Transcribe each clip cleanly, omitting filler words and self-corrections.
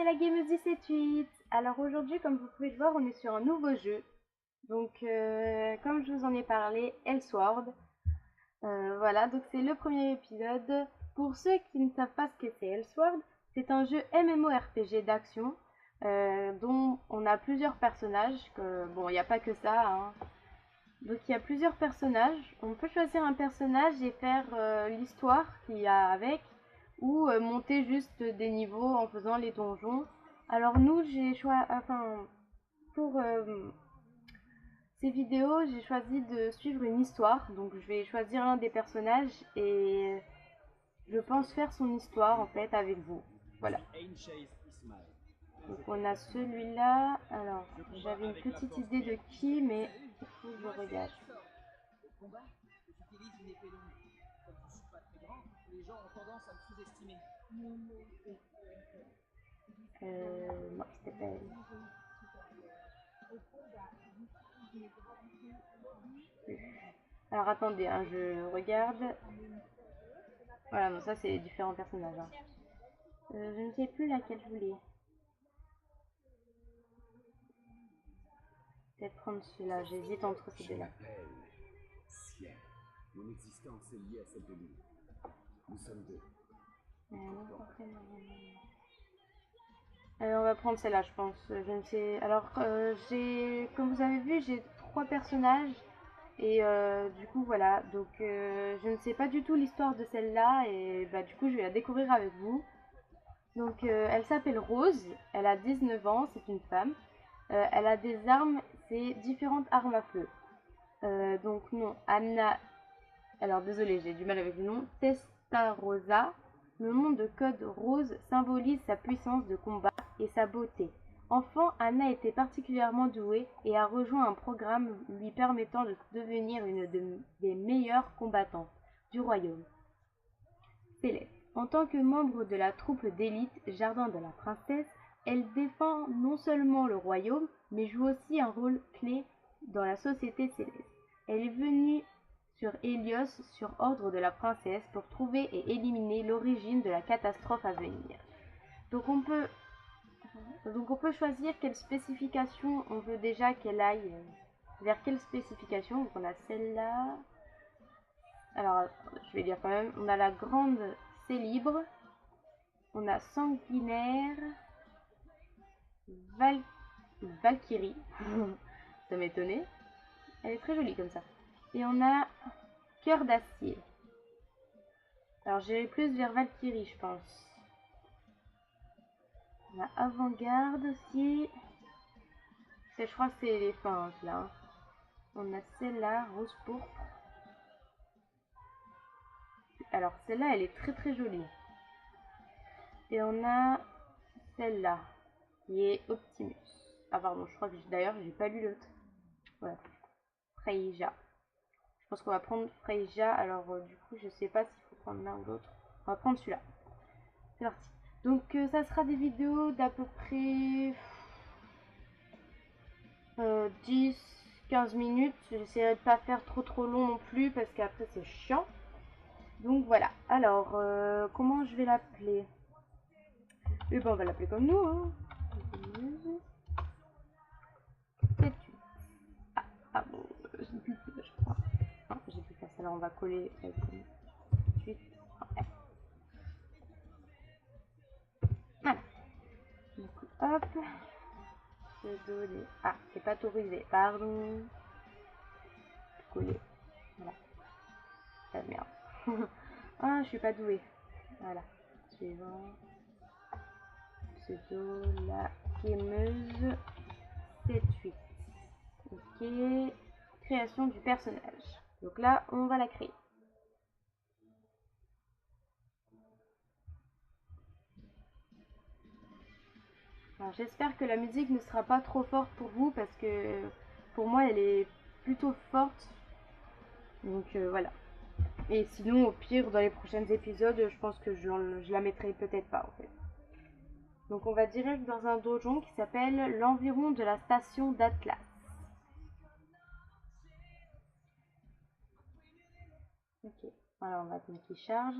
c'est la Gameuse 178. Alors aujourd'hui, comme vous pouvez le voir, on est sur un nouveau jeu. Donc, comme je vous en ai parlé, Elsword. Voilà, donc c'est le premier épisode. Pour ceux qui ne savent pas ce que c'est Elsword, c'est un jeu MMORPG d'action dont on a plusieurs personnages. Bon, il n'y a pas que ça, hein. Donc il y a plusieurs personnages. On peut choisir un personnage et faire l'histoire qu'il y a avec, ou monter juste des niveaux en faisant les donjons. Alors nous, pour ces vidéos, j'ai choisi de suivre une histoire. Donc je vais choisir l'un des personnages et je pense faire son histoire en fait avec vous. Voilà. Donc on a celui-là. Alors j'avais une petite idée de qui, mais il faut que je regarde. Combat, j'utilise une épée longue. Comme je suis pas très grand, les gens ont tendance à me sous-estimer. Non, c'était pas elle. Alors attendez, hein, je regarde. Voilà, non, ça c'est les différents personnages. Hein. Je ne sais plus laquelle je voulais. Peut-être prendre celui-là, j'hésite entre ces deux-là. Ciel. Mon existence est liée à celle de lui. Nous sommes deux. On va prendre celle-là, je pense. Je ne sais. Alors, comme vous avez vu, j'ai 3 personnages. Et du coup, voilà. Donc, je ne sais pas du tout l'histoire de celle-là. Et bah, du coup, je vais la découvrir avec vous. Donc, elle s'appelle Rose. Elle a 19 ans. C'est une femme. Elle a des armes. C'est différentes armes à feu. Donc, non. Anna. Alors, désolé, j'ai du mal avec le nom. Testarossa. Le nom de code rose symbolise sa puissance de combat et sa beauté. Enfant, Anna était particulièrement douée et a rejoint un programme lui permettant de devenir une des meilleures combattantes du royaume céleste. En tant que membre de la troupe d'élite Jardin de la Princesse, elle défend non seulement le royaume, mais joue aussi un rôle clé dans la société céleste. Elle est venue sur Hélios sur ordre de la princesse pour trouver et éliminer l'origine de la catastrophe à venir. Donc on peut choisir quelle spécification on veut déjà qu'elle aille, vers quelle spécification. Donc on a celle-là. Alors je vais dire quand même, on a la grande célibre, on a sanguinaire, Valkyrie, ça m'étonnait. Elle est très jolie comme ça. Et on a cœur d'acier. Alors j'irai plus vers Valkyrie, je pense. On a avant-garde aussi. Je crois que c'est les fins là. On a celle-là, rose pourpre. Alors celle-là, elle est très très jolie. Et on a celle-là, qui est Optimus. Ah pardon, je crois que d'ailleurs j'ai pas lu l'autre. Voilà. Freyja. Je pense qu'on va prendre Freyja. Alors du coup, je sais pas s'il faut prendre l'un ou l'autre. On va prendre celui-là. C'est parti. Donc ça sera des vidéos d'à peu près 10-15 minutes. J'essaierai de pas faire trop long non plus parce qu'après c'est chiant. Donc voilà. Alors comment je vais l'appeler? Et ben on va l'appeler comme nous. Hein. Ah bon, j'ai plus de je crois. Non, j'ai plus place. Alors on va coller avec 8. Voilà. Du coup, hop. Désolé. Ah, c'est pas autorisé. Pardon. Coller. Voilà. Ah merde. Ah, je suis pas douée. Voilà. Suivant. Pseudo la gameuse 7-8. Ok. Création du personnage. Donc là, on va la créer. Alors j'espère que la musique ne sera pas trop forte pour vous parce que pour moi elle est plutôt forte. Donc voilà. Et sinon au pire dans les prochains épisodes je pense que je la mettrai peut-être pas en fait. Donc on va direct dans un donjon qui s'appelle l'environ de la station d'Atlas. Ok, voilà on va attendre qu'il charge.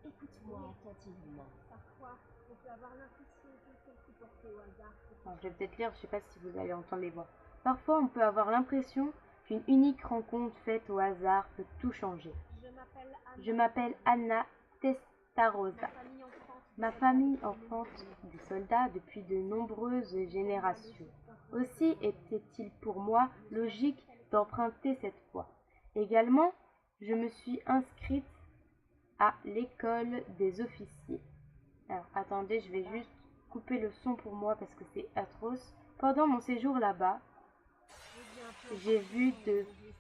Écoute-moi attentivement. Parfois, on peut avoir l'impression que celle portée au hasard. Alors, je vais peut-être lire, je sais pas si vous allez entendre les voix. Parfois, on peut avoir l'impression qu'une unique rencontre faite au hasard peut tout changer. Je m'appelle Anna Testarossa. Ma famille enfante des soldats depuis de nombreuses générations. Aussi était-il pour moi logique d'emprunter cette voie. Également, je me suis inscrite à l'école des officiers. Alors, attendez, je vais juste couper le son pour moi parce que c'est atroce. Pendant mon séjour là-bas, j'ai vu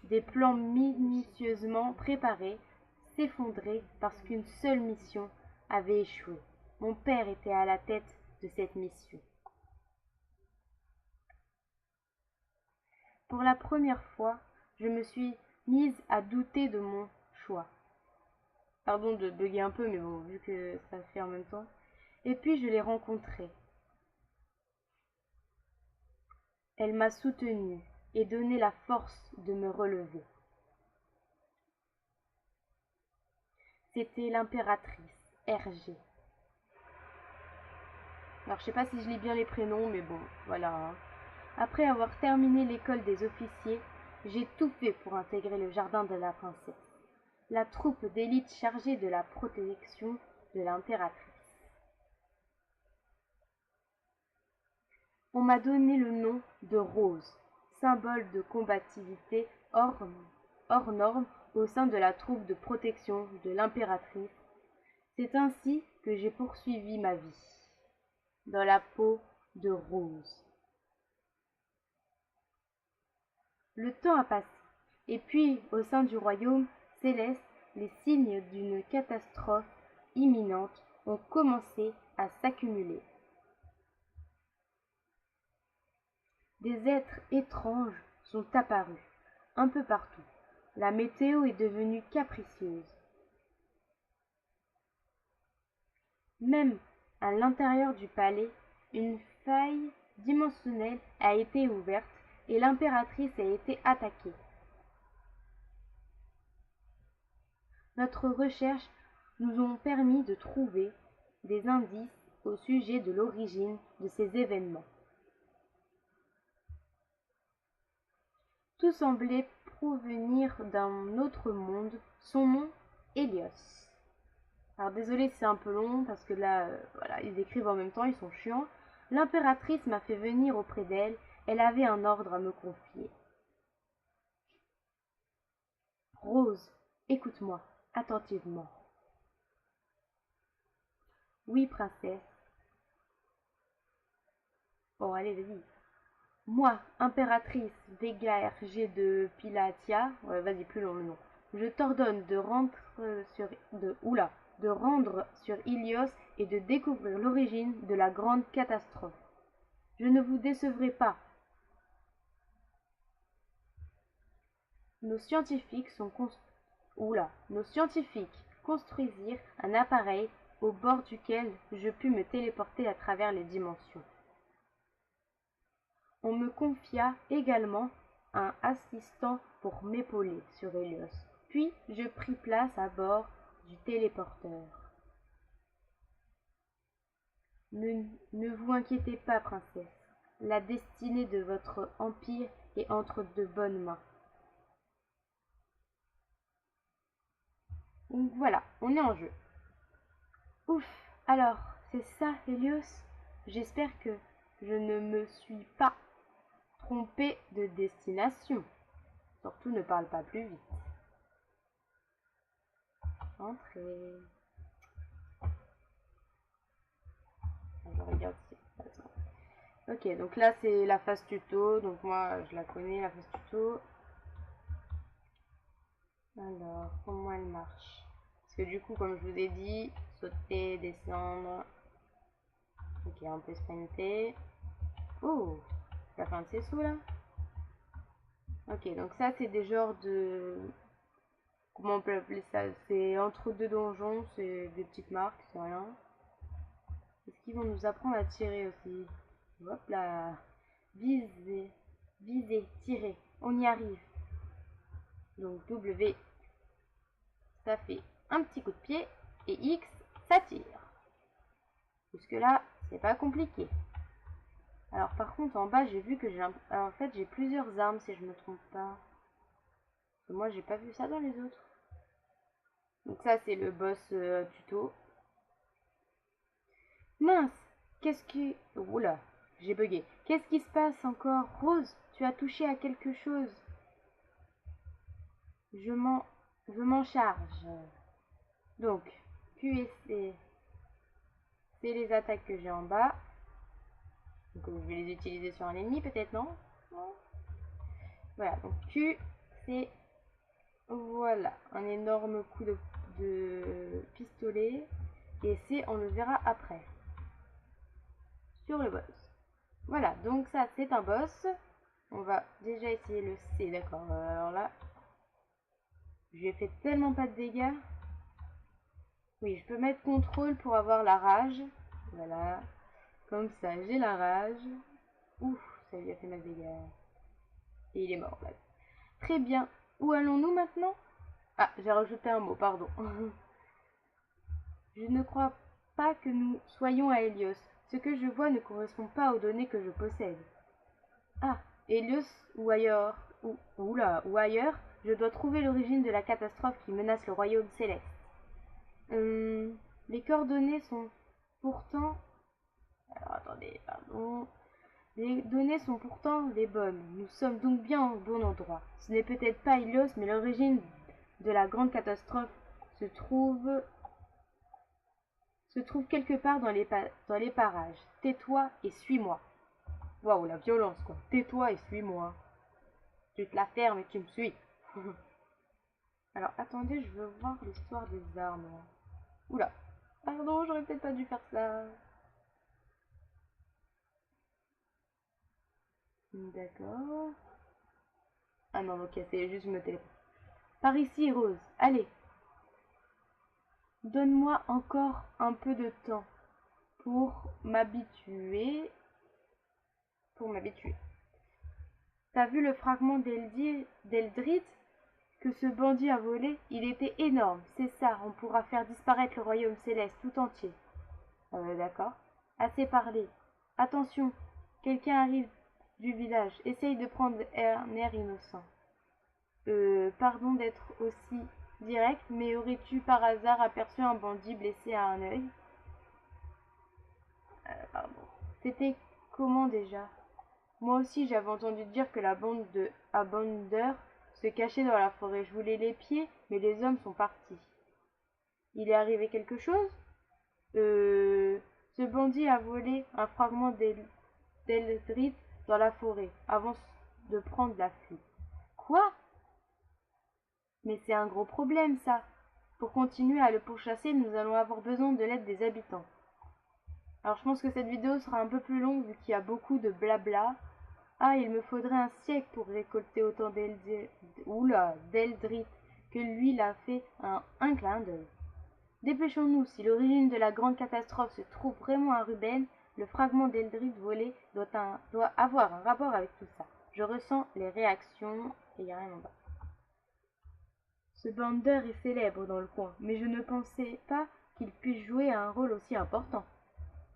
des plans minutieusement préparés s'effondrer parce qu'une seule mission avait échoué. Mon père était à la tête de cette mission. Pour la première fois, je me suis mise à douter de mon choix. Pardon de bugger un peu, mais bon, vu que ça fait en même temps. Et puis je l'ai rencontrée. Elle m'a soutenue et donné la force de me relever. C'était l'impératrice Hergé. Alors je sais pas si je lis bien les prénoms, mais bon, voilà. Après avoir terminé l'école des officiers, j'ai tout fait pour intégrer le jardin de la princesse, la troupe d'élite chargée de la protection de l'impératrice. On m'a donné le nom de Rose, symbole de combativité hors norme au sein de la troupe de protection de l'impératrice. C'est ainsi que j'ai poursuivi ma vie, dans la peau de Rose. Le temps a passé, et puis, au sein du royaume céleste, les signes d'une catastrophe imminente ont commencé à s'accumuler. Des êtres étranges sont apparus, un peu partout. La météo est devenue capricieuse. Même à l'intérieur du palais, une faille dimensionnelle a été ouverte et l'impératrice a été attaquée. Notre recherche nous ont permis de trouver des indices au sujet de l'origine de ces événements. Tout semblait provenir d'un autre monde, son nom, Hélios. Alors désolé si c'est un peu long, parce que là, voilà, ils écrivent en même temps, ils sont chiants. L'impératrice m'a fait venir auprès d'elle, elle avait un ordre à me confier. Rose, écoute-moi attentivement. Oui, princesse. Oh, allez, vas-y. Moi, impératrice Vega RG de Pilatia, ouais, vas-y, plus long le nom. Je t'ordonne de rendre sur Ilios et de découvrir l'origine de la grande catastrophe. Je ne vous décevrai pas. Nos scientifiques construisirent un appareil au bord duquel je pus me téléporter à travers les dimensions. On me confia également un assistant pour m'épauler sur Hélios. Puis je pris place à bord du téléporteur. Ne vous inquiétez pas, princesse. La destinée de votre empire est entre de bonnes mains. Donc voilà, on est en jeu. Ouf, alors, c'est ça, Hélios? J'espère que je ne me suis pas trompée de destination. Surtout, ne parle pas plus vite. Entrez. Je regarde si c'est pas ça. Ok, donc là, c'est la phase tuto. Donc moi, je la connais, la phase tuto. Alors, comment elle marche? Parce que du coup, comme je vous ai dit, sauter, descendre. Ok, on peut sprinter. Oh, la fin de ses sous là. Ok, donc ça c'est des genres de... Comment on peut appeler ça? C'est entre deux donjons, c'est des petites marques, c'est rien. Est-ce qu'ils vont nous apprendre à tirer aussi? Hop là. Viser, tirer. On y arrive. Donc W, ça fait un petit coup de pied. Et X, ça tire. Jusque là, c'est pas compliqué. Alors par contre, en bas, j'ai vu que en fait, j'ai plusieurs armes, si je me trompe pas. Parce que moi, j'ai pas vu ça dans les autres. Donc ça, c'est le boss tuto. Mince, qu'est-ce qui... Oula, j'ai bugué. Qu'est-ce qui se passe encore? Rose, tu as touché à quelque chose. Je m'en charge. Donc, Q et C, c'est les attaques que j'ai en bas. Donc je vais les utiliser sur un ennemi, peut-être, non? Non. Voilà, donc Q, c'est... Voilà, un énorme coup de pistolet. Et C, on le verra après. Sur le boss. Voilà, donc ça, c'est un boss. On va déjà essayer le C, d'accord. Alors là, j'ai fait tellement pas de dégâts. Oui, je peux mettre contrôle pour avoir la rage. Voilà. Comme ça, j'ai la rage. Ouf, ça lui a fait mal de dégâts. Et il est mort, là. Très bien. Où allons-nous maintenant? Ah, j'ai rajouté un mot, pardon. Je ne crois pas que nous soyons à Helios. Ce que je vois ne correspond pas aux données que je possède. Ah, Helios ou ailleurs, ou ailleurs, je dois trouver l'origine de la catastrophe qui menace le royaume céleste. Les coordonnées sont pourtant... Alors attendez, pardon. Les données sont pourtant les bonnes. Nous sommes donc bien au bon endroit. Ce n'est peut-être pas Helios, mais l'origine de la grande catastrophe se trouve quelque part dans les parages. Tais-toi et suis-moi. Waouh, la violence, quoi. Tais-toi et suis-moi. Tu te la fermes et tu me suis. Alors, attendez, je veux voir l'histoire des armes. Oula. Pardon, j'aurais peut-être pas dû faire ça. D'accord. Ah non, ok, c'est juste me téléphone. Par ici, Rose. Allez. Donne-moi encore un peu de temps pour m'habituer. T'as vu le fragment d'Eldritch que ce bandit a volé? Il était énorme. C'est ça, on pourra faire disparaître le royaume céleste tout entier. D'accord. Assez parlé. Attention, quelqu'un arrive du village. Essaye de prendre un air innocent. Pardon d'être aussi direct, mais aurais-tu par hasard aperçu un bandit blessé à un œil? Pardon. C'était comment déjà? Moi aussi j'avais entendu dire que la bande de Abandeur se cachait dans la forêt. Je voulais les pieds, mais les hommes sont partis. Il est arrivé quelque chose? Ce bandit a volé un fragment d'Eldritch dans la forêt, avant de prendre la fuite. Quoi? Mais c'est un gros problème, ça. Pour continuer à le pourchasser, nous allons avoir besoin de l'aide des habitants. Alors je pense que cette vidéo sera un peu plus longue vu qu'il y a beaucoup de blabla. Ah, il me faudrait un siècle pour récolter autant d'Eldritch que lui l'a fait un clin d'œil. Dépêchons-nous, si l'origine de la grande catastrophe se trouve vraiment à Ruben, le fragment d'Eldritch volé doit avoir un rapport avec tout ça. Je ressens les réactions et il n'y a rien en bas. Ce bandeur est célèbre dans le coin, mais je ne pensais pas qu'il puisse jouer un rôle aussi important.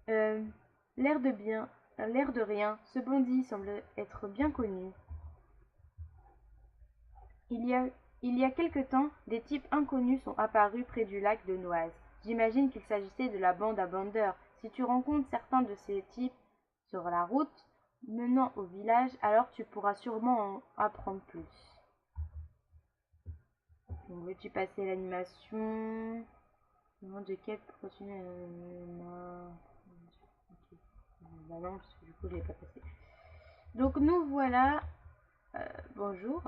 L'air de rien, ce bandit semble être bien connu. Il y a quelque temps, des types inconnus sont apparus près du lac de Noise. J'imagine qu'il s'agissait de la bande à Bandeur. Si tu rencontres certains de ces types sur la route menant au village, alors tu pourras sûrement en apprendre plus. Donc, veux-tu passer l'animation? Demande de quête pour continuer. Ok. Bah non, parce que du coup, je l'ai pas passé. Donc, nous voilà. Bonjour.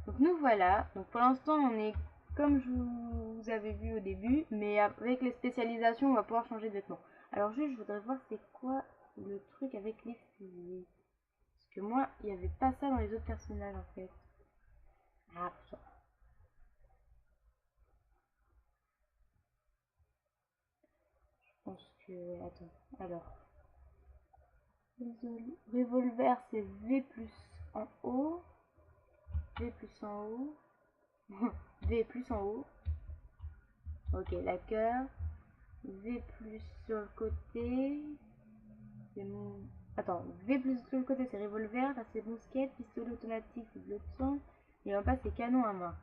Donc, nous voilà. Donc, pour l'instant, on est comme vous avez vu au début, mais avec les spécialisations, on va pouvoir changer de vêtements. Alors, juste, je voudrais voir c'est quoi le truc avec les fusils. Parce que moi, il n'y avait pas ça dans les autres personnages en fait. Ah, ça. Je pense que... Attends, alors. Revolver, c'est V plus en haut. V plus en haut. V plus en haut. Ok, la cœur. V plus sur le côté. C'est mon... Attends, V plus sur le côté c'est revolver, là c'est mousquet, pistolet automatique c'est bleu de sang, et en bas c'est canon à main.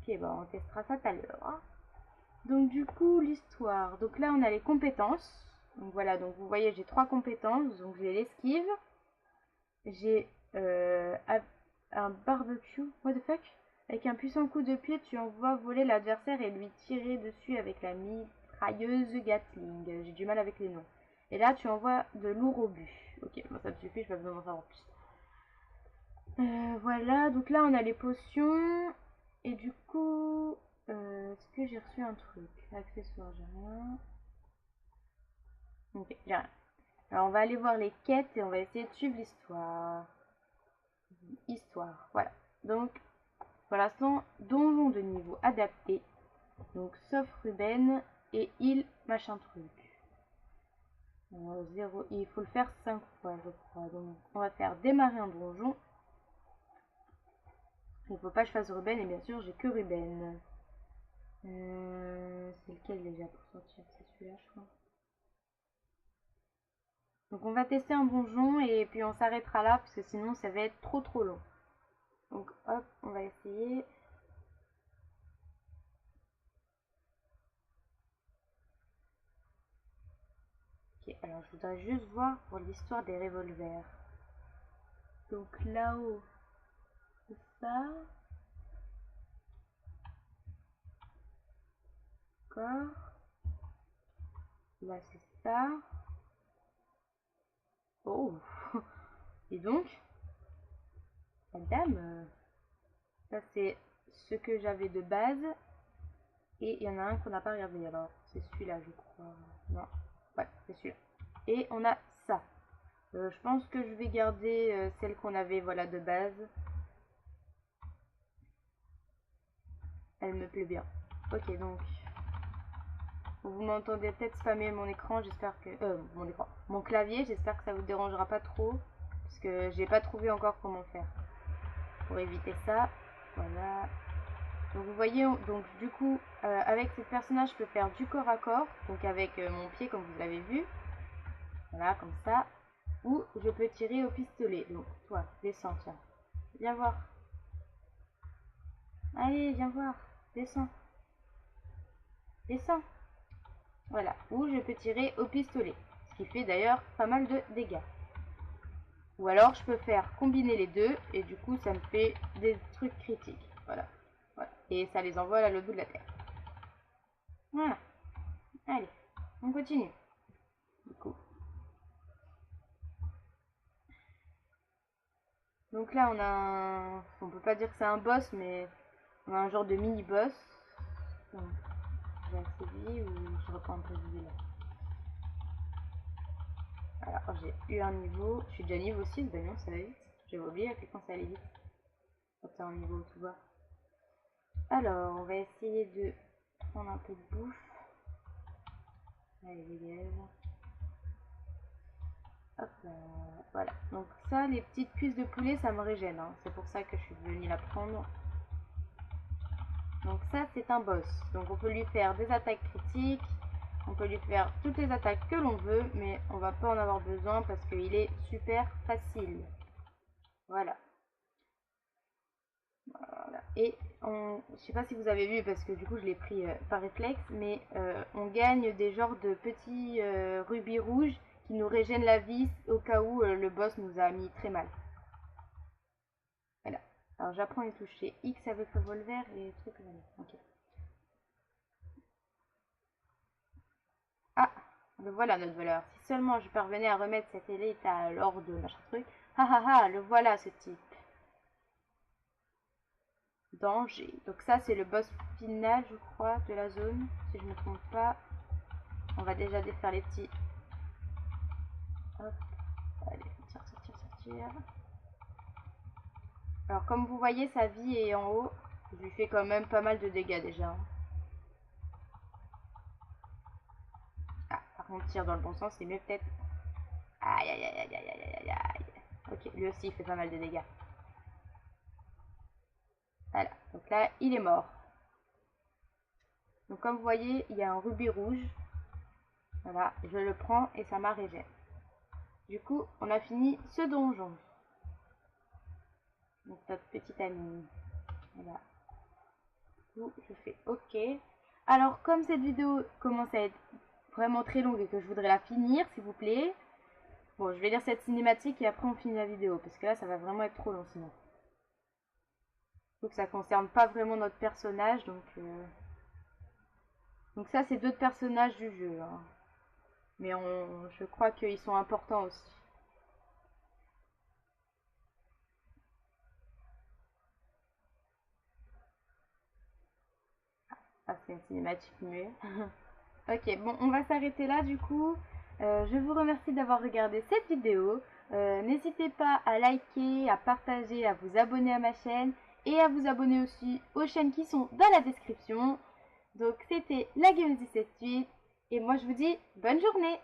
Ok, bon, on testera ça tout à l'heure. Hein. Donc du coup, l'histoire. Donc là, on a les compétences. Donc voilà, donc vous voyez, j'ai 3 compétences. Donc j'ai l'esquive. J'ai un barbecue. What the fuck? Avec un puissant coup de pied, tu envoies voler l'adversaire et lui tirer dessus avec la mitrailleuse Gatling. J'ai du mal avec les noms. Et là, tu envoies de lourds obus. Ok, bon, ça me suffit, je n'ai pas besoin d'en savoir plus. Voilà, donc là, on a les potions. Et du coup... est-ce que j'ai reçu un truc? Accessoires, j'ai rien. Ok, j'ai rien. Alors on va aller voir les quêtes et on va essayer de suivre l'histoire. Histoire, voilà. Donc, pour l'instant, donjon de niveau adapté. Donc, sauf Ruben et il machin truc. 0, il faut le faire 5 fois, je crois. Donc, on va faire démarrer un donjon. Il ne faut pas que je fasse Ruben et bien sûr, j'ai que Ruben. C'est lequel déjà pour sortir? C'est celui-là, je crois. Donc on va tester un donjon et puis on s'arrêtera là parce que sinon ça va être trop long. Donc hop, on va essayer. Ok, alors je voudrais juste voir pour l'histoire des revolvers. Donc là-haut, c'est ça. D'accord. Là c'est ça. Oh. Et donc, la dame, ça c'est ce que j'avais de base. Et il y en a un qu'on n'a pas regardé. Alors c'est celui-là je crois. Non. Ouais, c'est celui-là. Et on a ça. Je pense que je vais garder celle qu'on avait voilà, de base. Elle me plaît bien. Ok, donc vous m'entendez peut-être spammer mon écran, j'espère que... mon clavier, j'espère que ça vous dérangera pas trop. Parce que j'ai pas trouvé encore comment faire. Pour éviter ça. Voilà. Donc vous voyez, donc du coup, avec ce personnage, je peux faire du corps à corps. Donc avec mon pied, comme vous l'avez vu. Voilà, comme ça. Ou je peux tirer au pistolet. Donc toi, descends, tiens. Viens voir. Allez, viens voir. Descends. Descends. Voilà. Ou je peux tirer au pistolet. Ce qui fait d'ailleurs pas mal de dégâts. Ou alors je peux faire combiner les deux. Et du coup ça me fait des trucs critiques. Voilà. Voilà. Et ça les envole à l'autre bout de la terre. Voilà. Allez. On continue. Du coup. Donc là on a un... On peut pas dire que c'est un boss. Mais on a un genre de mini-boss. J'ai assez de vie ou je reprends un peu de vie là. Alors j'ai eu un niveau, je suis déjà niveau 6, ben non ça va vite. J'avais oublié à quel point ça allait vite. Quand t'es un niveau tout bas. Alors on va essayer de prendre un peu de bouffe. Allez dégage. Hop là, voilà. Donc ça, les petites cuisses de poulet, ça me régène. Hein. C'est pour ça que je suis venue la prendre. Donc ça c'est un boss. Donc on peut lui faire des attaques critiques. On peut lui faire toutes les attaques que l'on veut, mais on va pas en avoir besoin parce qu'il est super facile. Voilà. Voilà. Et je sais pas si vous avez vu parce que du coup je l'ai pris par réflexe, mais on gagne des genres de petits rubis rouges qui nous régènent la vie au cas où le boss nous a mis très mal. Voilà. Alors j'apprends à toucher X avec le revolver et trucs comme ça. Ok. Ah, le voilà notre voleur. Si seulement je parvenais à remettre cette élite à l'ordre de machin truc. Ah ah ah, le voilà ce type. Danger. Donc ça c'est le boss final je crois de la zone. Si je ne me trompe pas. On va déjà défaire les petits. Hop. Allez, sortir. Alors comme vous voyez sa vie est en haut. Je lui fais quand même pas mal de dégâts déjà. Ah, par contre tire dans le bon sens, c'est mieux peut-être. Aïe aïe aïe aïe aïe aïe aïe aïe. Ok, lui aussi il fait pas mal de dégâts. Voilà, donc là il est mort. Donc comme vous voyez, il y a un rubis rouge. Voilà, je le prends et ça m'a régène. Du coup, on a fini ce donjon. Donc notre petite amie. Voilà. Du coup, je fais OK. Alors, comme cette vidéo commence à être vraiment très longue et que je voudrais la finir, s'il vous plaît. Bon, je vais lire cette cinématique et après on finit la vidéo. Parce que là, ça va vraiment être trop long sinon. Donc ça concerne pas vraiment notre personnage. Donc ça, c'est d'autres personnages du jeu. Hein. Mais je crois qu'ils sont importants aussi. Ah, c'est une cinématique muette. Ok, bon, on va s'arrêter là du coup. Je vous remercie d'avoir regardé cette vidéo. N'hésitez pas à liker, à partager, à vous abonner à ma chaîne et à vous abonner aussi aux chaînes qui sont dans la description. Donc c'était la Gameuse178 et moi je vous dis bonne journée.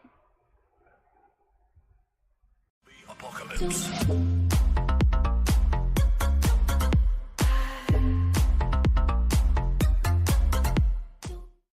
Apocalypse.